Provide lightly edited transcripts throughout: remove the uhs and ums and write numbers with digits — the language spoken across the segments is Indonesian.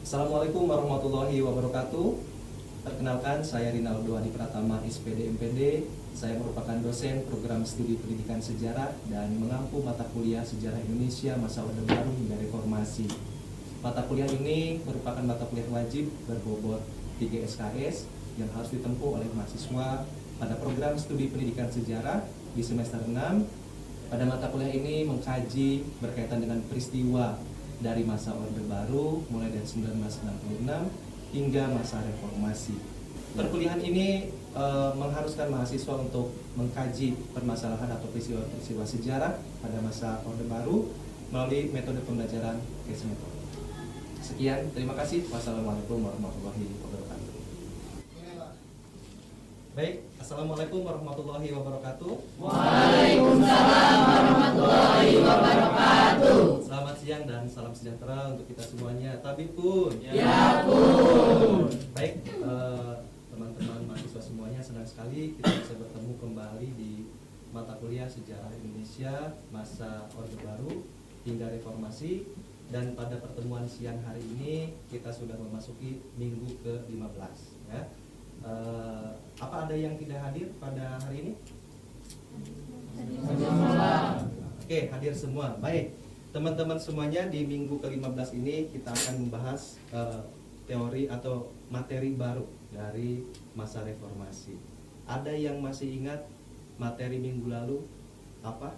Assalamualaikum warahmatullahi wabarakatuh. Perkenalkan, saya Rinaldo Adi Pratama, SPD MPD. Saya merupakan dosen program studi pendidikan sejarah dan mengampu mata kuliah sejarah Indonesia masa Orde Baru hingga Reformasi. Mata kuliah ini merupakan mata kuliah wajib berbobot 3 SKS yang harus ditempuh oleh mahasiswa pada program studi pendidikan sejarah di semester 6. Pada mata kuliah ini mengkaji berkaitan dengan peristiwa dari masa Orde Baru mulai dari 1966 hingga masa Reformasi. Perkuliahan ini mengharuskan mahasiswa untuk mengkaji permasalahan atau peristiwa sejarah pada masa Orde Baru melalui metode pembelajaran case method. Sekian, terima kasih. Wassalamualaikum warahmatullahi wabarakatuh. Baik, assalamualaikum warahmatullahi wabarakatuh. Waalaikumsalam warahmatullahi wabarakatuh. Selamat siang dan salam sejahtera untuk kita semuanya. Tabib pun. Ya pun. Baik, teman-teman mahasiswa semuanya, senang sekali kita bisa bertemu kembali di mata kuliah sejarah Indonesia masa Orde Baru hingga Reformasi. Dan pada pertemuan siang hari ini kita sudah memasuki minggu ke-15 ya. Apa ada yang tidak hadir pada hari ini? Oke, hadir semua. Baik, teman-teman semuanya, di minggu ke-15 ini kita akan membahas teori atau materi baru dari masa Reformasi. Ada yang masih ingat materi minggu lalu apa?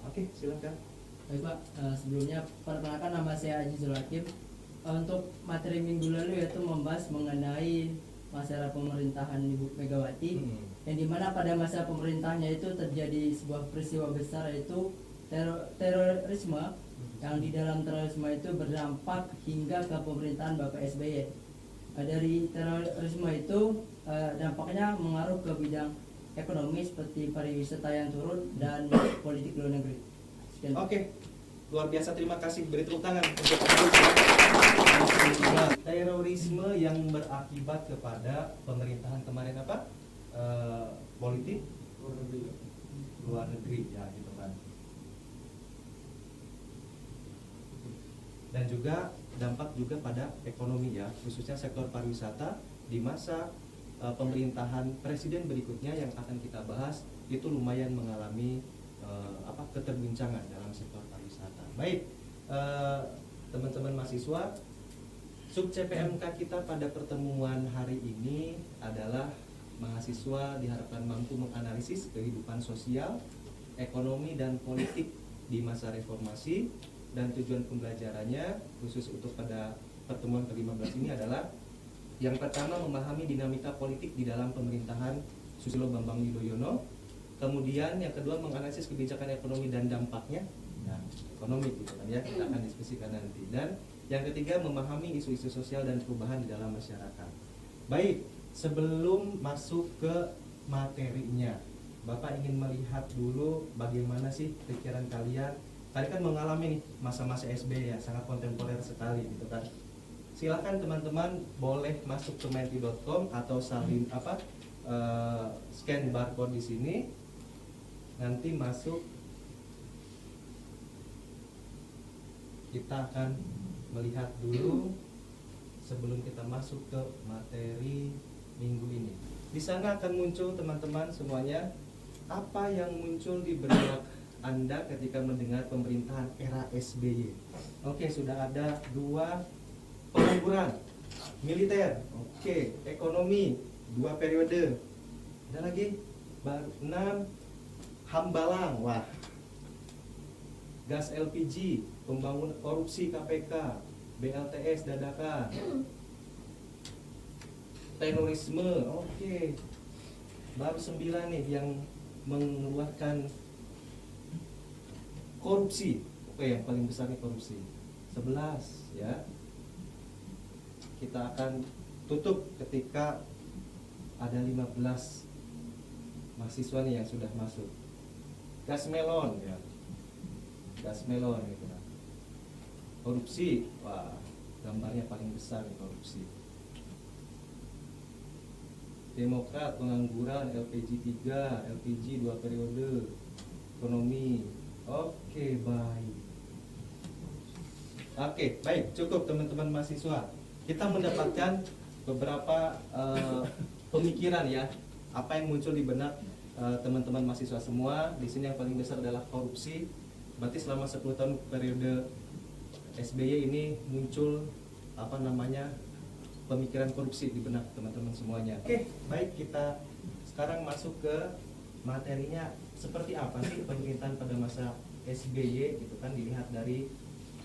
Oke, silakan. Baik Pak, sebelumnya perkenalkan nama saya Aji Zulakim. Untuk materi minggu lalu yaitu membahas mengenai masa pemerintahan Ibu Megawati, yang dimana pada masa pemerintahnya itu terjadi sebuah peristiwa besar, yaitu terorisme, yang di dalam terorisme itu berdampak hingga ke pemerintahan Bapak SBY. Dari terorisme itu dampaknya mengaruh ke bidang ekonomi seperti pariwisata yang turun dan politik luar negeri. Sekian. Oke, luar biasa, terima kasih. Beri tepuk tangan untuk terorisme yang berakibat kepada pemerintahan kemarin apa? Politik luar negeri ya gitu kan. Dan juga dampak juga pada ekonomi ya, khususnya sektor pariwisata di masa pemerintahan presiden berikutnya yang akan kita bahas itu lumayan mengalami keterbincangan dalam sektor pariwisata. Baik, teman-teman mahasiswa, sub CPMK kita pada pertemuan hari ini adalah mahasiswa diharapkan mampu menganalisis kehidupan sosial, ekonomi, dan politik di masa reformasi. Dan tujuan pembelajarannya khusus untuk pada pertemuan ke-15 ini adalah yang pertama, memahami dinamika politik di dalam pemerintahan Susilo Bambang Yudhoyono. Kemudian yang kedua, menganalisis kebijakan ekonomi dan dampaknya. Nah, ekonomi gitu kan ya, kita akan diskusikan nanti. Dan yang ketiga, memahami isu-isu sosial dan perubahan di dalam masyarakat. Baik, sebelum masuk ke materinya, Bapak ingin melihat dulu bagaimana sih pikiran kalian. Kalian kan mengalami nih masa-masa SB ya, sangat kontemporer sekali gitu kan. Silahkan teman-teman boleh masuk ke menti.com atau salin scan barcode di sini. Nanti masuk, kita akan melihat dulu sebelum kita masuk ke materi minggu ini. Di sana akan muncul teman-teman semuanya, apa yang muncul di benak Anda ketika mendengar pemerintahan era SBY. Oke, sudah ada 2 pengangguran, militer, oke, ekonomi 2 periode. Ada lagi 6 hambalang, wah, gas LPG, pembangunan, korupsi KPK, BLTS dadakan, terorisme, oke. Baru 9 nih yang mengeluarkan korupsi. Oke, yang paling besar nih korupsi. 11 ya. Kita akan tutup ketika ada 15 mahasiswa nih yang sudah masuk. Gas melon ya. Gas melon gitu kan. Korupsi, wah, gambarnya paling besar nih korupsi. Demokrat, pengangguran, LPG 3, LPG 2 periode, ekonomi. Oke, baik. Oke, baik, cukup teman-teman mahasiswa. Kita mendapatkan beberapa pemikiran ya, apa yang muncul di benak teman-teman mahasiswa semua. Di sini yang paling besar adalah korupsi. Berarti selama 10 tahun periode SBY ini muncul pemikiran korupsi di benak teman-teman semuanya. Oke, baik, kita sekarang masuk ke materinya. Seperti apa sih pemerintahan pada masa SBY? Itu kan dilihat dari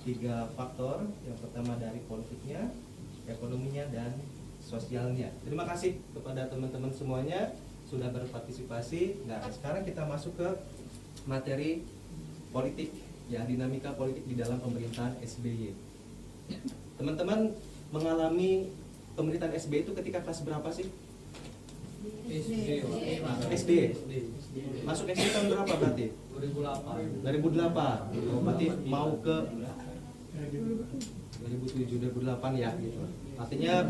3 faktor. Yang pertama dari politiknya, ekonominya, dan sosialnya. Terima kasih kepada teman-teman semuanya sudah berpartisipasi. Nah, sekarang kita masuk ke materi politik, ya, dinamika politik di dalam pemerintahan SBY. Teman-teman mengalami pemerintahan SBY itu ketika kelas berapa sih? SD. Masuk SD tahun berapa berarti? 2008. Oh, berarti mau ke 2007, 2008 ya gitu. Artinya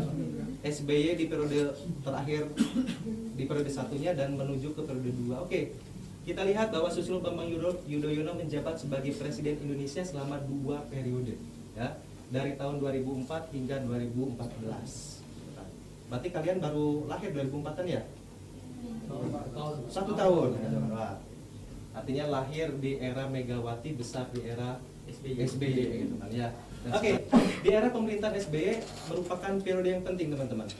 SBY di periode terakhir, di periode satunya dan menuju ke periode 2. Oke. Kita lihat bahwa Susilo Bambang Yudhoyono menjabat sebagai Presiden Indonesia selama 2 periode, ya, dari tahun 2004 hingga 2014. Berarti kalian baru lahir 2004-an ya? 1 tahun. Wah. Artinya lahir di era Megawati, besar di era SBY gitu kan ya. Oke, di era pemerintahan SBY merupakan periode yang penting teman-teman.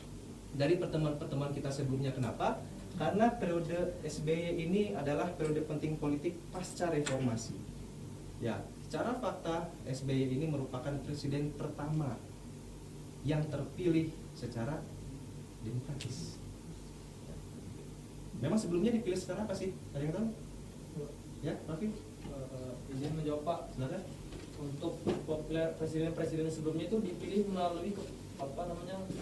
Dari pertemuan-pertemuan kita sebelumnya, kenapa? Karena periode SBY ini adalah periode penting politik pasca reformasi. Ya, secara fakta SBY ini merupakan presiden pertama yang terpilih secara demokratis. Memang sebelumnya dipilih secara apa sih? Ada yang tahu? Ya, Raffi? Izin menjawab Pak. Silakan. Untuk presiden-presiden sebelumnya itu dipilih melalui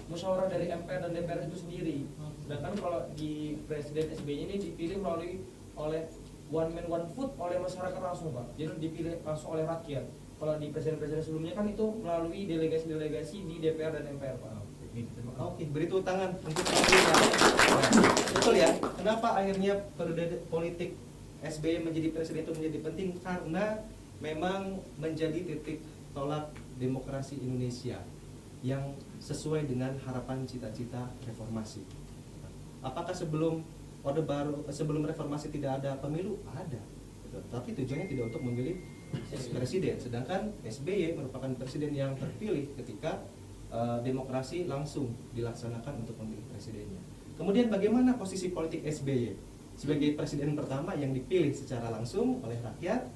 musyawarah dari MPR dan DPR itu sendiri. Sedangkan kalau di presiden SBY ini dipilih melalui oleh one man one vote oleh masyarakat langsung Pak. Jadi dipilih langsung oleh rakyat. Kalau di presiden-presiden sebelumnya kan itu melalui delegasi-delegasi di DPR dan MPR Pak. Oke, beri tepuk tangan untuk pemerintah. Betul ya. Kenapa akhirnya periode politik SBY menjadi presiden itu menjadi penting? Karena memang menjadi titik tolak demokrasi Indonesia yang sesuai dengan harapan cita-cita reformasi. Apakah sebelum Orde Baru, sebelum reformasi tidak ada pemilu? Ada. Tapi tujuannya tidak untuk memilih presiden. Sedangkan SBY merupakan presiden yang terpilih ketika demokrasi langsung dilaksanakan untuk memilih presidennya. Kemudian bagaimana posisi politik SBY sebagai presiden pertama yang dipilih secara langsung oleh rakyat?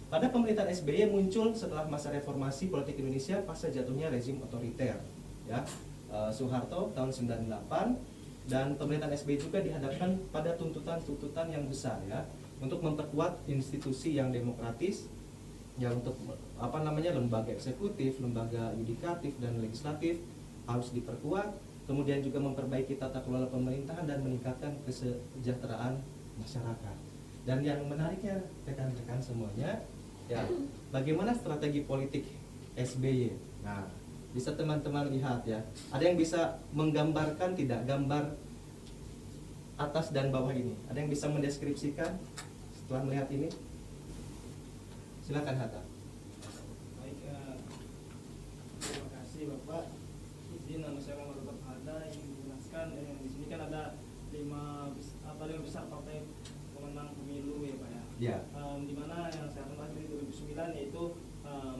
Pada pemerintahan SBY muncul setelah masa reformasi politik Indonesia pasca jatuhnya rezim otoriter, ya. Soeharto tahun 98, dan pemerintahan SBY juga dihadapkan pada tuntutan-tuntutan yang besar, ya, untuk memperkuat institusi yang demokratis, ya, untuk lembaga eksekutif, lembaga yudikatif dan legislatif harus diperkuat, kemudian juga memperbaiki tata kelola pemerintahan dan meningkatkan kesejahteraan masyarakat. Dan yang menariknya rekan-rekan semuanya, ya, bagaimana strategi politik SBY. Nah, bisa teman-teman lihat ya. Ada yang bisa menggambarkan tidak gambar atas dan bawah ini? Ada yang bisa mendeskripsikan setelah melihat ini? Silakan Hatta. Baik, terima kasih Bapak. Izin, nama saya Muhammad Rufat Hada, ingin menjelaskan di sini kan ada lima besar partai pemenang pemilu ya Pak ya. Ya. Di mana yang saya kenal dari 2009 yaitu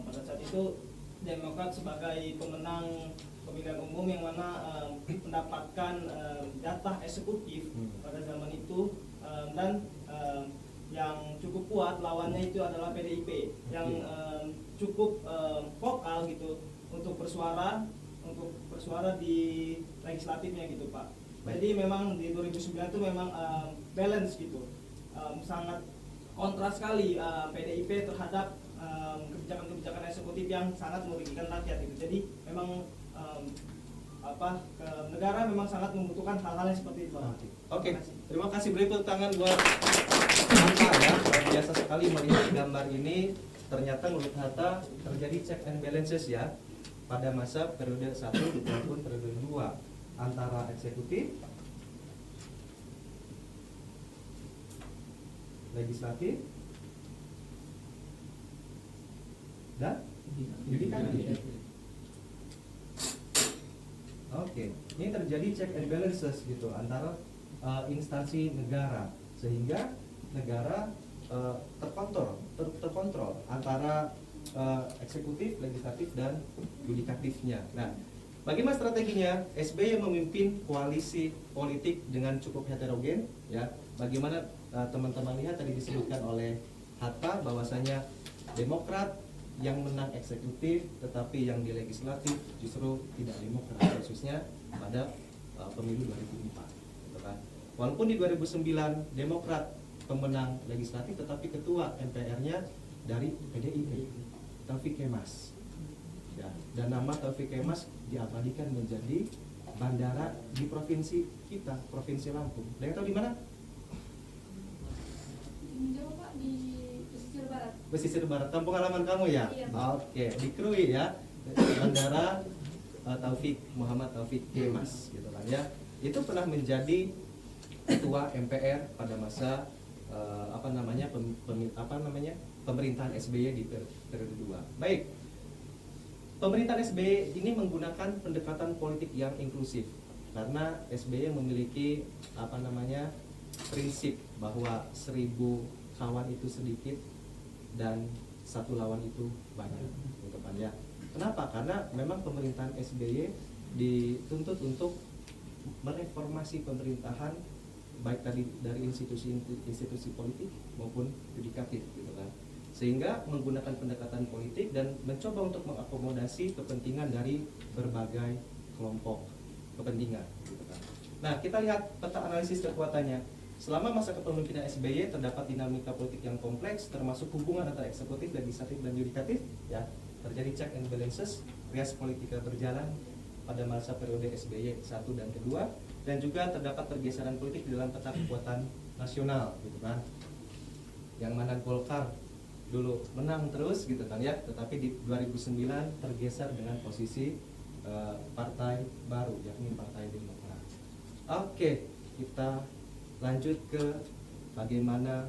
pada saat itu Demokrat sebagai pemenang pemilihan umum yang mana mendapatkan jatah eksekutif pada zaman itu, dan yang cukup kuat lawannya itu adalah PDIP yang cukup vokal gitu untuk bersuara di legislatifnya gitu Pak. Jadi memang di 2009 itu memang balance gitu, sangat kontras sekali PDIP terhadap kebijakan-kebijakan eksekutif yang sangat merugikan rakyat gitu. Jadi memang negara memang sangat membutuhkan hal-hal yang seperti itu. Oke. Terima kasih, beri tepuk tangan buat Hatta ya. Biasa sekali melihat gambar ini. Ternyata menurut Hatta terjadi check and balances ya pada masa periode 1 maupun periode 2 antara eksekutif, legislatif, dan Yudikatif. Oke, ini terjadi check and balances gitu antara instansi negara, sehingga negara terkontrol antara eksekutif, legislatif, dan yudikatifnya. Nah, bagaimana strateginya? SBY memimpin koalisi politik dengan cukup heterogen, ya. Bagaimana teman-teman lihat tadi disebutkan oleh Hatta bahwasanya Demokrat yang menang eksekutif, tetapi yang di legislatif justru tidak demokrat, khususnya pada pemilu 2004, gitu kan. Walaupun di 2009 Demokrat pemenang legislatif, tetapi ketua MPR-nya dari PDIP, Taufik Kemas. Ya, dan nama Taufik Kemas diabadikan menjadi bandara di provinsi kita, Provinsi Lampung. Ada yang tahu di mana? Jauh Pak, di pesisir barat. Pesisir barat, kampung halaman kamu ya? Iya. Oke, di Krui ya, bandara Taufik Muhammad Taufik Kemas, gitu kan ya. Itu pernah menjadi ketua MPR pada masa pemerintahan SBY di periode 2. Baik, pemerintahan SBY ini menggunakan pendekatan politik yang inklusif karena SBY memiliki prinsip bahwa 1000 kawan itu sedikit dan 1 lawan itu banyak, gitu kan ya. Kenapa? Karena memang pemerintahan SBY dituntut untuk mereformasi pemerintahan baik tadi dari institusi politik maupun yudikatif, gitu kan. Sehingga menggunakan pendekatan politik dan mencoba untuk mengakomodasi kepentingan dari berbagai kelompok kepentingan, gitu kan. Nah, kita lihat peta analisis kekuatannya. Selama masa kepemimpinan SBY terdapat dinamika politik yang kompleks, termasuk hubungan antara eksekutif, legislatif, dan yudikatif. Ya, terjadi check and balances, rias politika berjalan pada masa periode SBY 1 dan kedua, dan juga terdapat pergeseran politik di dalam peta kekuatan nasional, gitu kan. Yang mana Golkar dulu menang terus, gitu kan ya, tetapi di 2009 tergeser dengan posisi partai baru, yakni Partai Demokrat. Oke, kita lanjut ke bagaimana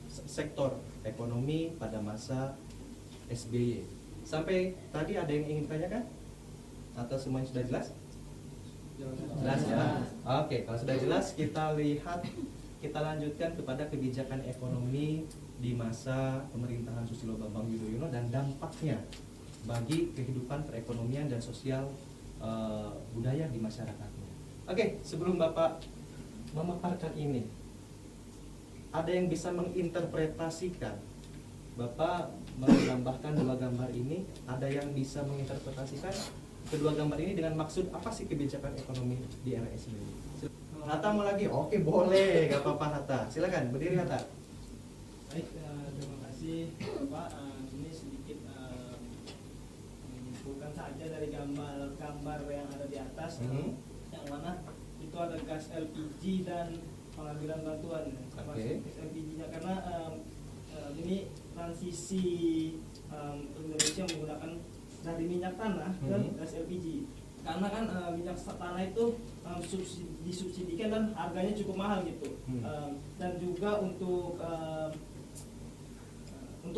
sektor ekonomi pada masa SBY. Sampai tadi ada yang ingin tanyakan? Atau semuanya sudah jelas? Jelas ya? Oke, kalau sudah jelas kita lanjutkan kepada kebijakan ekonomi di masa pemerintahan Susilo Bambang Yudhoyono dan dampaknya bagi kehidupan perekonomian dan sosial budaya di masyarakatnya. Oke, sebelum Bapak memaparkan ini, ada yang bisa menginterpretasikan? Bapak menambahkan 2 gambar ini, ada yang bisa menginterpretasikan kedua gambar ini dengan maksud apa sih kebijakan ekonomi di era SBY? Hatta mau lagi? Oke, boleh, gak apa-apa Hatta. Silakan, berdiri Hatta. Baik, terima kasih Pak. Ini sedikit menyimpulkan saja dari gambar yang ada di atas, yang mana itu ada gas LPG dan pengambilan bantuan. Oke. Gas LPG-nya karena ini transisi Indonesia menggunakan dari minyak tanah ke gas LPG. Karena kan minyak tanah itu disubsidikan dan harganya cukup mahal gitu. Dan juga untuk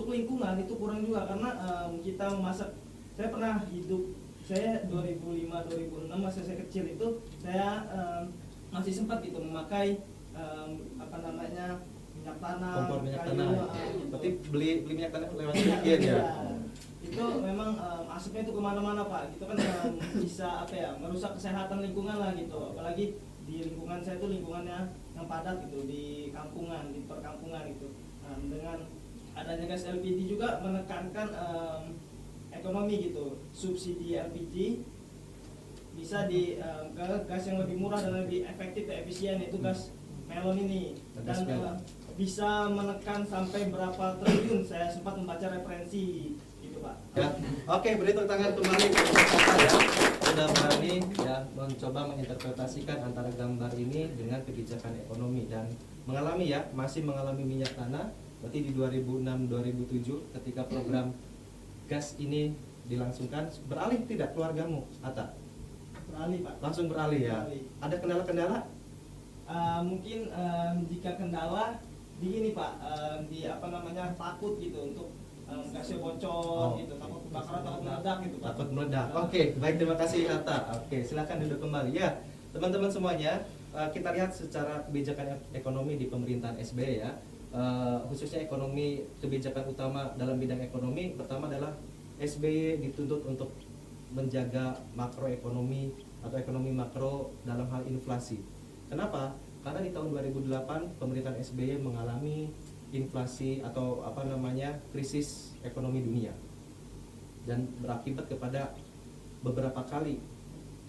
lingkungan itu kurang juga karena kita memasak. Saya pernah hidup, saya 2005-2006 masa saya kecil itu saya masih sempat gitu memakai minyak tanah, Kompor minyak kayu, tanah. gitu. Berarti beli minyak tanah lewat bagian ya? Itu memang asapnya itu kemana-mana Pak. Itu kan bisa merusak kesehatan lingkungan lah gitu. Apalagi di lingkungan saya itu lingkungannya yang padat gitu, di kampungan, di perkampungan gitu. Dengan adanya gas LPG juga menekankan ekonomi gitu. Subsidi LPG bisa di gas yang lebih murah dan lebih efektif dan efisien, itu gas melon ini. Dan bisa menekan sampai berapa triliun, saya sempat membaca referensi gitu Pak. Ya. Oke, beri tepuk tangan kembali untuk Bapak ya. Sudah berani ya mencoba menginterpretasikan antara gambar ini dengan kebijakan ekonomi dan masih mengalami minyak tanah. Berarti di 2006-2007 ketika program gas ini dilangsungkan, beralih tidak keluargamu, Hatta? Beralih Pak. Langsung beralih ya. Beralih. Ada kendala-kendala? Mungkin jika kendala di ini Pak, takut gitu untuk gasnya bocor gitu, takut meledak gitu Pak. Takut meledak. Oke, baik, terima kasih Hatta. Oke, silakan duduk kembali. Ya, teman-teman semuanya, kita lihat secara kebijakan ekonomi di pemerintahan SBY ya. Khususnya ekonomi, kebijakan utama dalam bidang ekonomi pertama adalah SBY dituntut untuk menjaga makroekonomi atau ekonomi makro dalam hal inflasi. Kenapa? Karena di tahun 2008 pemerintahan SBY mengalami inflasi atau krisis ekonomi dunia dan berakibat kepada beberapa kali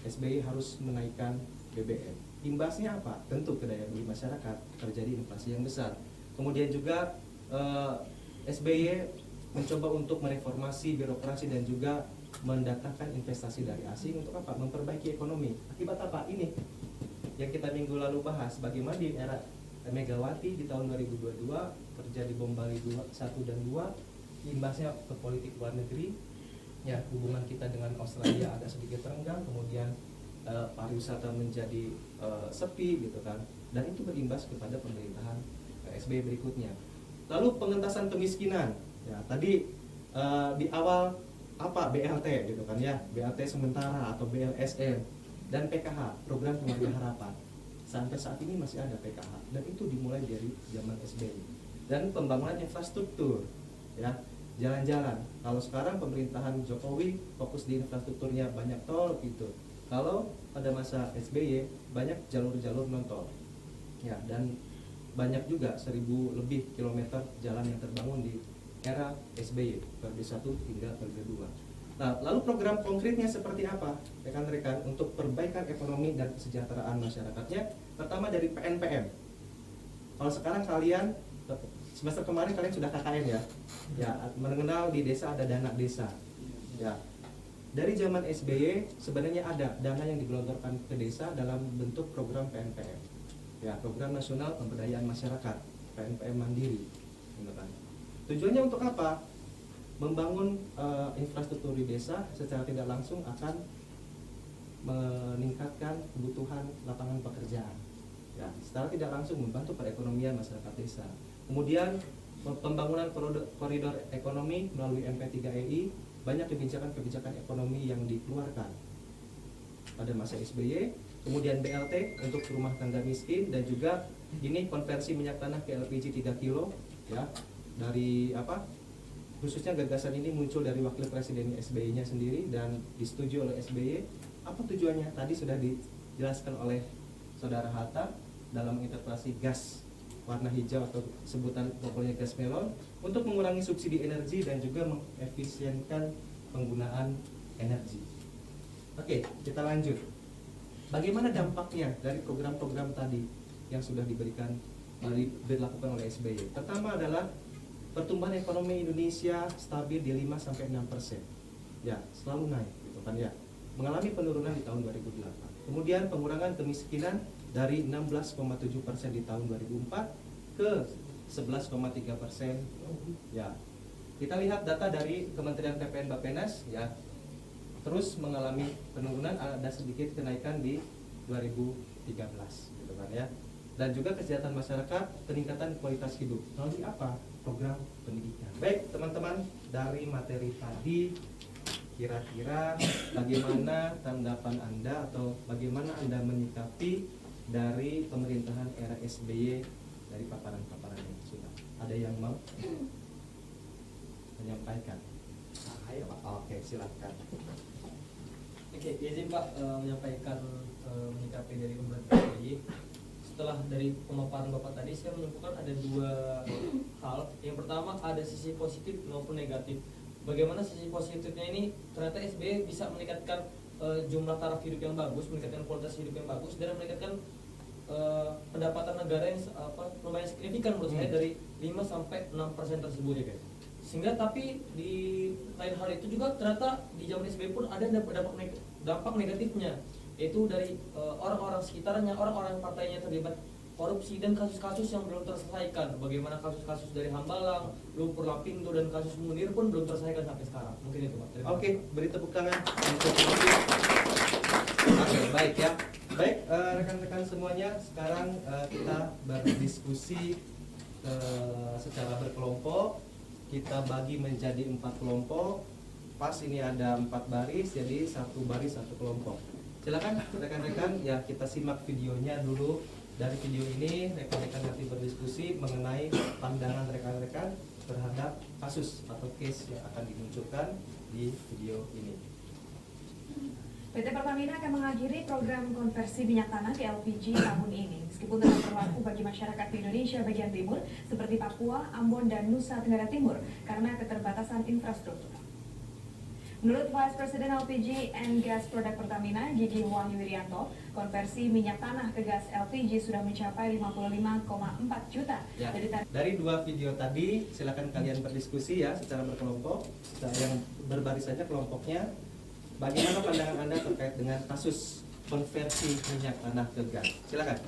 SBY harus menaikkan BBM. Imbasnya apa? Tentu ke daya beli masyarakat, terjadi inflasi yang besar. Kemudian juga SBY mencoba untuk mereformasi birokrasi dan juga mendatangkan investasi dari asing untuk apa? Memperbaiki ekonomi. Akibat apa? Ini yang kita minggu lalu bahas, bagaimana di era Megawati di tahun 2022 terjadi bom Bali 1 dan 2, imbasnya ke politik luar negeri. Ya, hubungan kita dengan Australia agak sedikit renggang, kemudian pariwisata menjadi sepi gitu kan. Dan itu berimbas kepada pemerintahan SBY berikutnya. Lalu pengentasan kemiskinan. Ya, tadi di awal apa BLT gitu kan ya, BLT sementara atau BLSM dan PKH, program keluarga harapan. Sampai saat ini masih ada PKH dan itu dimulai dari zaman SBY. Dan pembangunan infrastruktur ya, jalan-jalan. Kalau sekarang pemerintahan Jokowi fokus di infrastrukturnya, banyak tol gitu. Kalau pada masa SBY banyak jalur-jalur non tol. Ya, dan banyak juga 1000 lebih kilometer jalan yang terbangun di era SBY, periode 1 hingga periode 2. Nah, lalu program konkretnya seperti apa, rekan-rekan, untuk perbaikan ekonomi dan kesejahteraan masyarakatnya? Pertama dari PNPM. Kalau sekarang kalian, semester kemarin kalian sudah KKN ya, ya mengenal di desa ada dana desa. Ya, dari zaman SBY sebenarnya ada dana yang digelontorkan ke desa dalam bentuk program PNPM. Ya, Program Nasional Pemberdayaan Masyarakat, PNPM Mandiri. Tujuannya untuk apa? Membangun infrastruktur di desa secara tidak langsung akan meningkatkan kebutuhan lapangan pekerjaan. Ya, secara tidak langsung membantu perekonomian masyarakat desa. Kemudian pembangunan koridor ekonomi melalui MP3EI, banyak kebijakan-kebijakan ekonomi yang dikeluarkan pada masa SBY. Kemudian BLT untuk rumah tangga miskin, dan juga ini konversi minyak tanah ke LPG 3 kilo ya, dari khususnya gagasan ini muncul dari wakil presiden SBY-nya sendiri dan disetujui oleh SBY. Apa tujuannya? Tadi sudah dijelaskan oleh Saudara Hatta dalam interpelasi gas warna hijau atau sebutan pokoknya gas melon, untuk mengurangi subsidi energi dan juga mengefisienkan penggunaan energi. Oke, kita lanjut. Bagaimana dampaknya dari program-program tadi yang sudah dilakukan oleh SBY? Pertama adalah pertumbuhan ekonomi Indonesia stabil di 5-6%. Ya, selalu naik gitu kan ya. Mengalami penurunan di tahun 2008. Kemudian pengurangan kemiskinan dari 16,7% di tahun 2004 ke 11,3%. Ya. Kita lihat data dari Kementerian PPN Bappenas ya. Terus mengalami penurunan, ada sedikit kenaikan di 2013 gitu kan ya. Dan juga kesejahteraan masyarakat, peningkatan kualitas hidup. Melalui apa? Program pendidikan. Baik teman-teman, dari materi tadi kira-kira bagaimana tanggapan Anda atau bagaimana Anda menyikapi dari pemerintahan era SBY dari paparan-paparan yang sudah? Ada yang mau menyampaikan? Ayo Pak. Oke, silakan. Oke, izin Pak menyampaikan menyikapi dari pemerintah SBY. Setelah dari pemaparan Bapak tadi, saya menyimpulkan ada dua hal. Yang pertama, ada sisi positif maupun negatif. Bagaimana sisi positifnya ini? Ternyata SBY bisa meningkatkan jumlah taraf hidup yang bagus, meningkatkan kualitas hidup yang bagus, dan meningkatkan pendapatan negara yang lumayan signifikan menurut saya, dari 5-6% tersebut ya guys. Sehingga tapi di lain hal itu juga ternyata di zaman SBY pun ada dampak negatifnya, yaitu dari orang-orang sekitarnya, orang-orang partainya terlibat korupsi dan kasus-kasus yang belum terselesaikan. Bagaimana kasus-kasus dari Hambalang, Lumpur Lapindo, dan kasus Munir pun belum terselesaikan sampai sekarang. Mungkin itu Pak. Oke, beri tepuk tangan. Oke, baik ya. Baik, rekan-rekan semuanya, sekarang kita berdiskusi secara berkelompok. Kita bagi menjadi 4 kelompok. pas ini ada 4 baris, jadi 1 baris 1 kelompok. Silakan rekan-rekan ya, kita simak videonya dulu. Dari video ini rekan-rekan nanti berdiskusi mengenai pandangan rekan-rekan terhadap kasus atau case yang akan dimunculkan di video ini. PT Pertamina akan mengakhiri program konversi minyak tanah ke LPG tahun ini. Meskipun tetap berlaku bagi masyarakat di Indonesia bagian timur seperti Papua, Ambon, dan Nusa Tenggara Timur karena keterbatasan infrastruktur. Menurut Vice President LPG and Gas Product Pertamina, Gigi Wahyu Wirianto, konversi minyak tanah ke gas LPG sudah mencapai 55,4 juta. Ya, dari 2 video tadi, silakan kalian berdiskusi ya secara berkelompok. Yang berbaris saja kelompoknya. Bagaimana pandangan Anda terkait dengan kasus konversi minyak tanah ke gas? Silakan.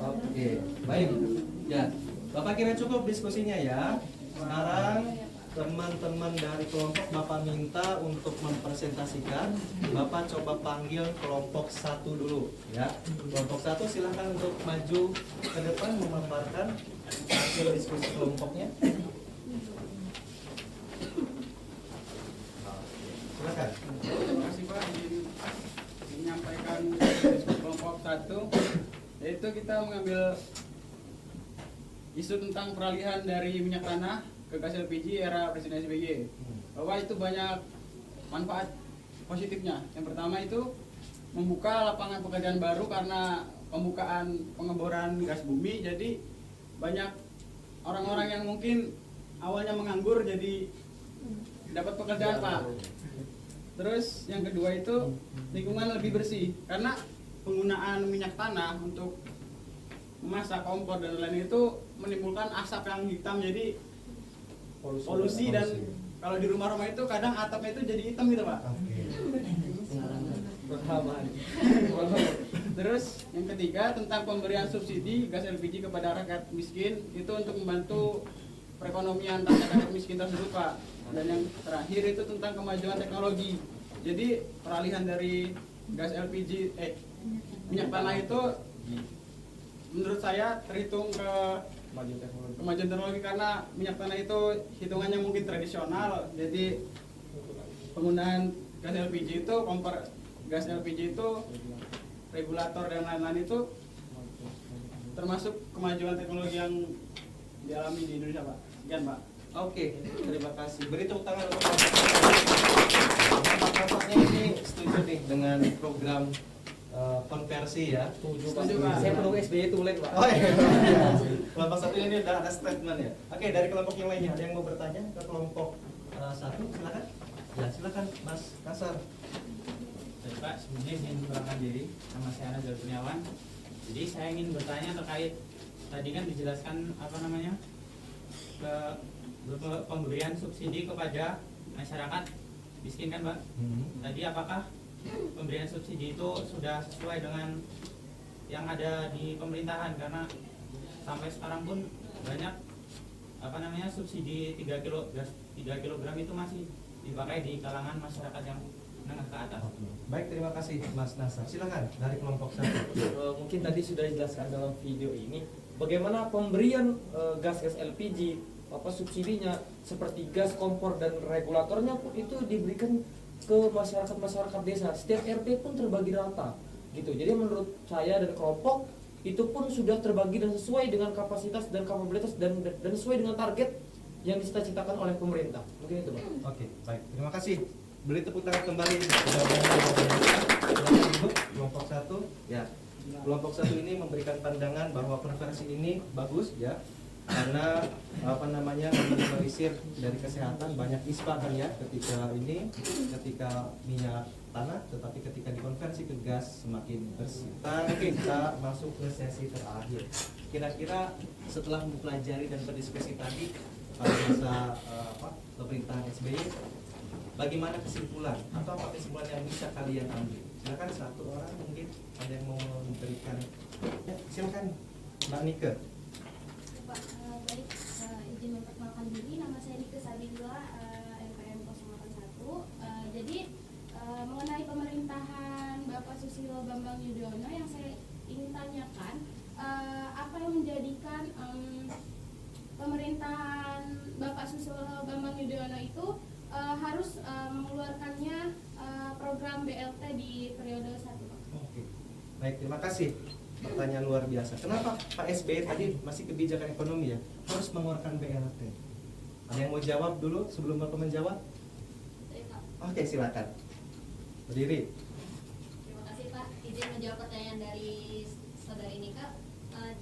Oke, baik. Ya, Bapak kira cukup diskusinya ya. Sekarang teman-teman dari kelompok Bapak minta untuk mempresentasikan. Bapak coba panggil kelompok 1 dulu ya. Kelompok 1 silahkan untuk maju ke depan memaparkan hasil diskusi kelompoknya. Silakan. Terima kasih Pak, izin menyampaikan diskusi kelompok 1, yaitu kita mengambil isu tentang peralihan dari minyak tanah ke gas LPG era Presiden SBY, bahwa itu banyak manfaat positifnya. Yang pertama itu membuka lapangan pekerjaan baru karena pembukaan pengeboran gas bumi, jadi banyak orang-orang yang mungkin awalnya menganggur jadi dapat pekerjaan Pak. Terus yang kedua itu lingkungan lebih bersih, karena penggunaan minyak tanah untuk memasak kompor dan lain itu menimbulkan asap yang hitam, jadi polusi dan kalau di rumah-rumah itu kadang atapnya itu jadi hitam gitu Pak. Terus yang ketiga tentang pemberian subsidi gas LPG kepada rakyat miskin, itu untuk membantu perekonomian rakyat miskin tersebut Pak. Dan yang terakhir itu tentang kemajuan teknologi. Jadi peralihan dari gas LPG minyak tanah itu menurut saya terhitung ke kemajuan teknologi, karena minyak tanah itu hitungannya mungkin tradisional. Jadi penggunaan gas LPG itu, kompor gas LPG itu, regulator dan lain-lain itu termasuk kemajuan teknologi yang dialami di Indonesia Pak. Sekian Pak. Oke, terima kasih. Beri tepuk tangan untuk Bapak-bapaknya ini setuju nih dengan program konversi ya. Setuju Pak. Saya perlu SBY tulen Pak. Oh iya. Kelompok 1 ini udah ada statement ya. Oke, dari kelompok yang lainnya ada yang mau bertanya ke kelompok 1? Silakan. Ya, silakan Mas Kasar. Baik Pak, sebelumnya ingin memperkenalkan diri, nama saya Nazar Kurniawan. Jadi saya ingin bertanya terkait tadi kan dijelaskan ke pemberian subsidi kepada masyarakat miskin kan Pak? Tadi apakah pemberian subsidi itu sudah sesuai dengan yang ada di pemerintahan, karena sampai sekarang pun banyak subsidi 3 kilogram itu masih dipakai di kalangan masyarakat yang menengah ke atas. Baik, terima kasih Mas Nasar. Silakan dari kelompok 1. Mungkin tadi sudah dijelaskan dalam video ini bagaimana pemberian gas LPG, subsidinya seperti gas, kompor dan regulatornya pun itu diberikan ke masyarakat desa. Setiap RT pun terbagi rata gitu. Jadi menurut saya dan kelompok itu pun sudah terbagi dan sesuai dengan kapasitas dan kapabilitas dan sesuai dengan target yang dicita-citakan oleh pemerintah. Mungkin itu Pak. Oke, baik. Terima kasih. Beri tepuk tangan kembali. Kelompok 1 ya. Kelompok 1 ini memberikan pandangan bahwa konversi ini bagus ya. Karena meminimalisir dari kesehatan, banyak ispa kan ya ketika minyak tanah, tetapi ketika dikonversi ke gas semakin bersih. Oke, kita masuk ke sesi terakhir. Kira-kira setelah mempelajari dan berdiskusi tadi, pada masa pemerintahan SBY, bagaimana kesimpulan atau apa kesimpulan yang bisa kalian ambil? Silakan satu orang mungkin ada yang mau memberikan. Ya, silakan Mbak Nike. Pak, baik, izin memperkenalkan diri, nama saya Nike Sabila, LPM 081. Jadi mengenai pemerintahan Bapak Susilo Bambang Yudhoyono yang saya ingin tanyakan, apa yang menjadikan pemerintahan Bapak Susilo Bambang Yudhoyono itu harus mengeluarkannya program BLT di periode 1, Pak? Oke, baik, terima kasih. Pertanyaan luar biasa. Kenapa Pak SBY tadi masih kebijakan ekonomi ya harus mengeluarkan BLT? Ada yang mau jawab dulu sebelum Bapak menjawab? Baik, Pak. Oke, silakan. Berdiri. Terima kasih Pak, izin menjawab pertanyaan dari saudari Nika.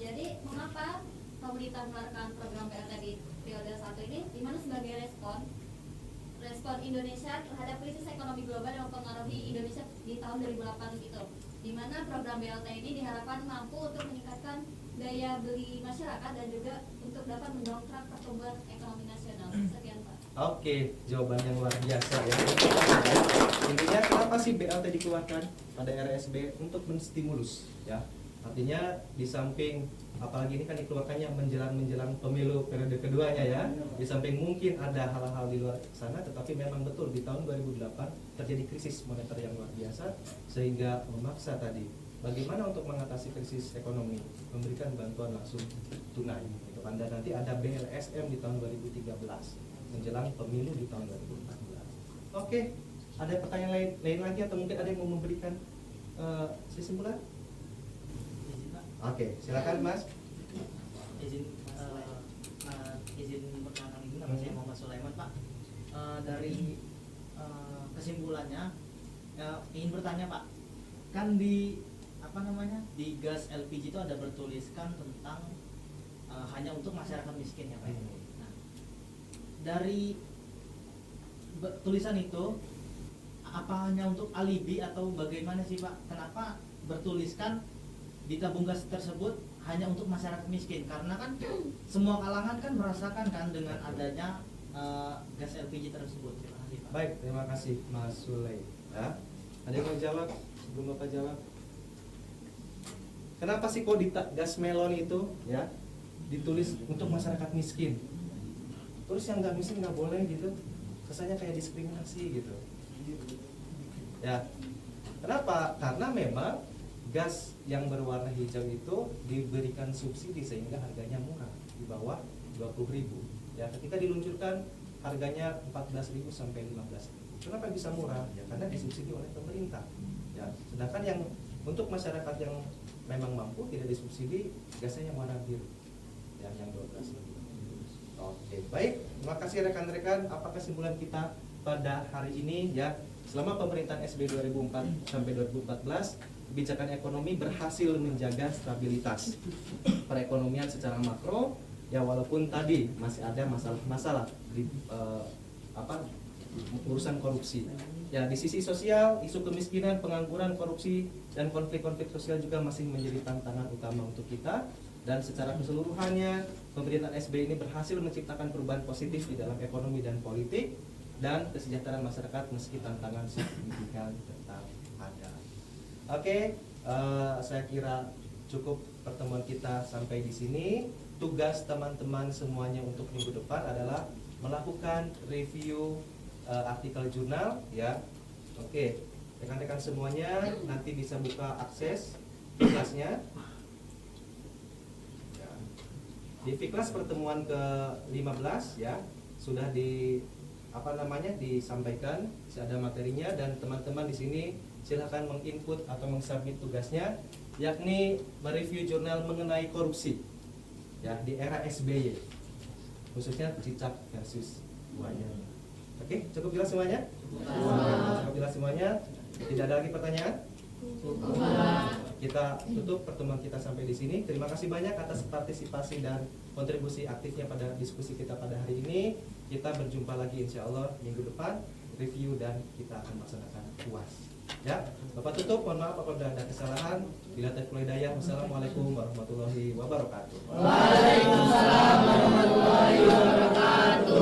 Jadi mengapa pemerintah mengeluarkan program BLT di periode 1 ini? Dimana sebagai respon Indonesia terhadap krisis ekonomi global yang mempengaruhi Indonesia di tahun 2008 itu, di mana program BLT ini diharapkan mampu untuk meningkatkan daya beli masyarakat dan juga untuk dapat mendongkrak pertumbuhan ekonomi nasional. Sekian Pak. Oke, jawaban yang luar biasa ya. Intinya kenapa sih BLT dikeluarkan pada era SBY? Untuk menstimulus ya. Artinya di samping apalagi ini kan dikeluarkannya menjelang pemilu periode keduanya ya. Di samping mungkin ada hal-hal di luar sana, tetapi memang betul di tahun 2008 terjadi krisis moneter yang luar biasa sehingga memaksa tadi bagaimana untuk mengatasi krisis ekonomi, memberikan bantuan langsung tunai gitu kan. Dan nanti ada BLSM di tahun 2013 menjelang pemilu di tahun 2014. Oke, ada pertanyaan lain lagi atau mungkin ada yang mau memberikan kesimpulan? Oke, silakan Mas. Izin perkenalan ibu, nama saya Muhammad Sulaiman Pak. Dari kesimpulannya ingin bertanya Pak, kan di di gas LPG itu ada bertuliskan tentang hanya untuk masyarakat miskin ya Pak. Nah, dari tulisan itu apa hanya untuk alibi atau bagaimana sih Pak? Kenapa bertuliskan di tabung gas tersebut hanya untuk masyarakat miskin? Karena kan semua kalangan kan merasakan kan dengan adanya gas LPG tersebut. Terima kasih Pak. Baik, terima kasih Mas Sule. Ya, ada yang mau jawab sebelum Bapak jawab? Kenapa sih kok di gas melon itu ya ditulis untuk masyarakat miskin? Terus yang nggak miskin nggak boleh gitu? Kesannya kayak diskriminasi gitu. Ya, kenapa? Karena memang gas yang berwarna hijau itu diberikan subsidi sehingga harganya murah, di bawah 20.000. Ya, ketika diluncurkan harganya 14.000 sampai 15.000. Kenapa bisa murah? Ya karena disubsidi oleh pemerintah. Ya, sedangkan yang untuk masyarakat yang memang mampu tidak disubsidi, gasnya yang warna biru. Yang 12.000. Oke, baik. Terima kasih rekan-rekan. Apa kesimpulan kita pada hari ini ya? Selama pemerintahan SBY 2004 sampai 2014, kebijakan ekonomi berhasil menjaga stabilitas perekonomian secara makro ya, walaupun tadi masih ada masalah-masalah di urusan korupsi ya. Di sisi sosial, isu kemiskinan, pengangguran, korupsi dan konflik-konflik sosial juga masih menjadi tantangan utama untuk kita. Dan secara keseluruhannya pemerintahan SBY ini berhasil menciptakan perubahan positif di dalam ekonomi dan politik dan kesejahteraan masyarakat meski tantangan signifikan tetap ada. Oke, saya kira cukup pertemuan kita sampai di sini. Tugas teman-teman semuanya untuk minggu depan adalah melakukan review artikel jurnal ya. Oke, rekan-rekan semuanya nanti bisa buka akses kelasnya. Ya. Di Fiklas pertemuan ke-15 ya sudah disampaikan, ada materinya dan teman-teman di sini silahkan menginput atau mengsubmit tugasnya, yakni mereview jurnal mengenai korupsi ya di era SBY, khususnya Cicak versus Buaya. Oke, cukup jelas semuanya? Cukup jelas semuanya? Tidak ada lagi pertanyaan? Kita tutup pertemuan kita sampai di sini. Terima kasih banyak atas partisipasi dan kontribusi aktifnya pada diskusi kita pada hari ini. Kita berjumpa lagi insya Allah minggu depan, review dan kita akan melaksanakan UAS. Ya, Bapak tutup. Mohon maaf apabila ada kesalahan. Bila taufiq wal hidayah. Wassalamualaikum warahmatullahi wabarakatuh. Waalaikumsalam warahmatullahi wabarakatuh.